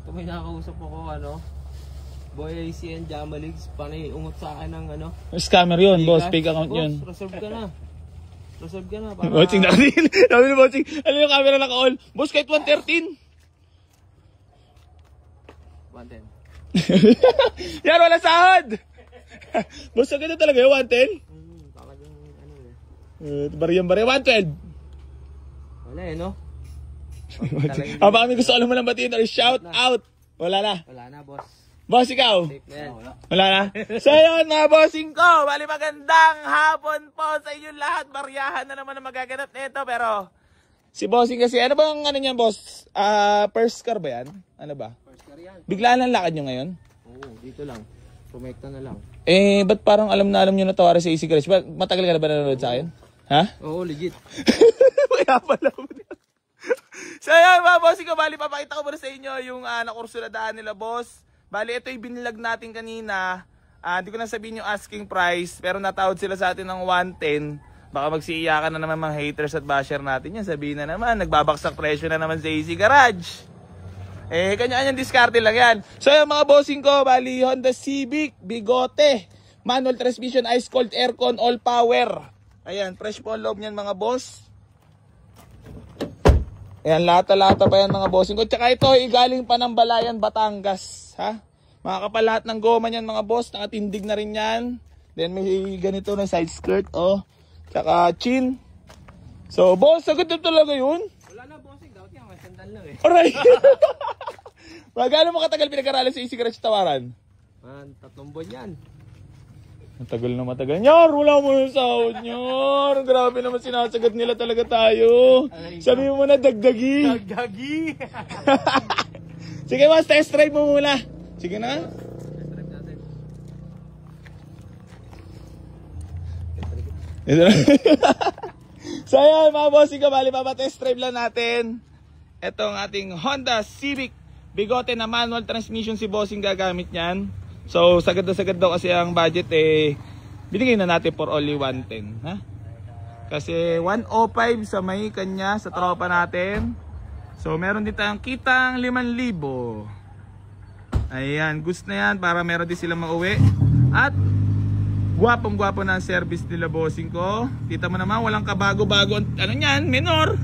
Kung may nakakausap ako, Boy ACN Jamaligs, panay ungot sa akin ng Scammer yun, boss. Fake account boss, yun. Reserve ka na. Reserve ka na. Para... Bossing na rin. Sabi ni Bossing, ano yung camera naka-all? Boss, kahit 113. 110. Yan, wala sahod. Boss, ang ganda talaga yung 110. Talagang Bariyang-bariya, 112. Wala no? Baka may gusto ko lang batiin or shout out. Wala na. Wala na, boss. Boss, ikaw? Wala na. So yun, mga bossing ko. Bali magandang hapon po sa inyo lahat. Bariyahan na naman ang magaganap nito. Pero si bossing kasi, ano bang niyan, boss? First car ba yan? Ano ba? First car yan. Biglaan ang lakad nyo ngayon? Oo, dito lang. Pumekta na lang. Ba't parang alam nyo na tawari sa Easy Garage? Matagal ka na ba nanonood sa akin? Ha? Oo, legit. Kaya pala. So yun, mga bossing ko. Bali, papakita ko muna sa inyo yung nakursuladaan nila, boss. Bali, ito yung binilag natin kanina. Hindi ko na sabihin yung asking price, pero natawad sila sa atin ng 110. Baka magsiiyakan na naman mga haters at basher natin yan. Sabihin na naman, nagbabaksak presyo na naman sa Easy Garage. Kanya-kanyang diskarte lang yan. So yung mga bossing ko, bali Honda Civic, bigote, manual transmission, ice cold aircon, all power. Ayan, fresh po ang loob niyan mga boss. Ayan, lata-lata pa yan mga bossing ko. Tsaka ito, galing pa ng Balayan, Batangas. Ha? Makakapal lahat ng goma niyan mga boss. Nakatindig na rin yan. Then may ganito na side skirt. Tsaka chin. So, boss, sagot na talaga yun. Wala na, bossing. Dapat yan, may sandal lang Alright. Magkano mo katagal pinag-aralan sa Easy Garage Tawaran? 3 buwan yan. Matagal na matagal. Nyar, wala mo yung sahod, Nyar. Grabe naman sinasagot nila talaga tayo. Sabi mo na, dagdagi. Dagdagi. Sige, mas test drive mo muna. Sige na. Test drive natin. So ayan, mga bossing, kabali pa test drive lang natin. Itong ating Honda Civic. Bigote na manual transmission si bossing gagamit niyan. So, sagad daw kasi ang budget binigay na natin for only 110, ha? Kasi 105 sa may kanya sa tropa natin. So, meron din tayong kitang 5,000. Ayan, gusto na yan para meron din silang mauwi. At gwapong-gwapo na ang service nila bossing ko. Kita mo naman, walang kabago-bago. Ano yan? Minor.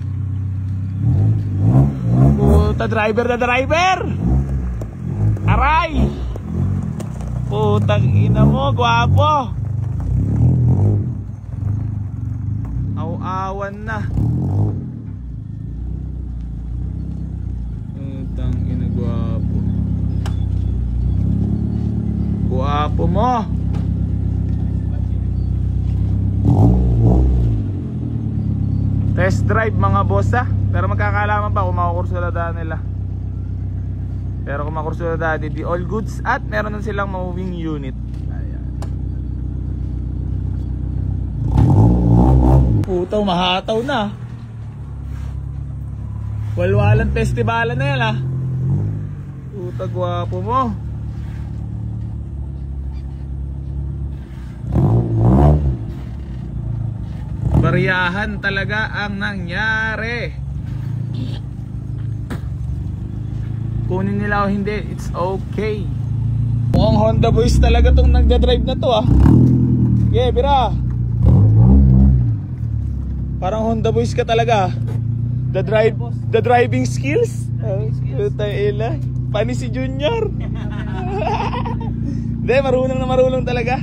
Puta, driver na driver. Aray. Putang ina mo, gwapo. Aw-awan na. Putang ina, gwapo. Gwapo mo. Test drive mga boss ha. Pero magkakalaman pa kung makukursuladaan nila. Pero kung makursuladaan, di all goods. At meron na silang moving unit. Ayan. Putaw, mahataw na. Walwalan festivalan na yan ha. Puta, gwapo mo. Bariyahan talaga ang nangyari. Kunin nila o hindi, it's okay. Mukhang Honda boys talaga tong nagda-drive na to ah. Yeah, bira. Parang Honda boys ka talaga. The driving skills. Pani si Junior. Hindi, marunong na marunong talaga.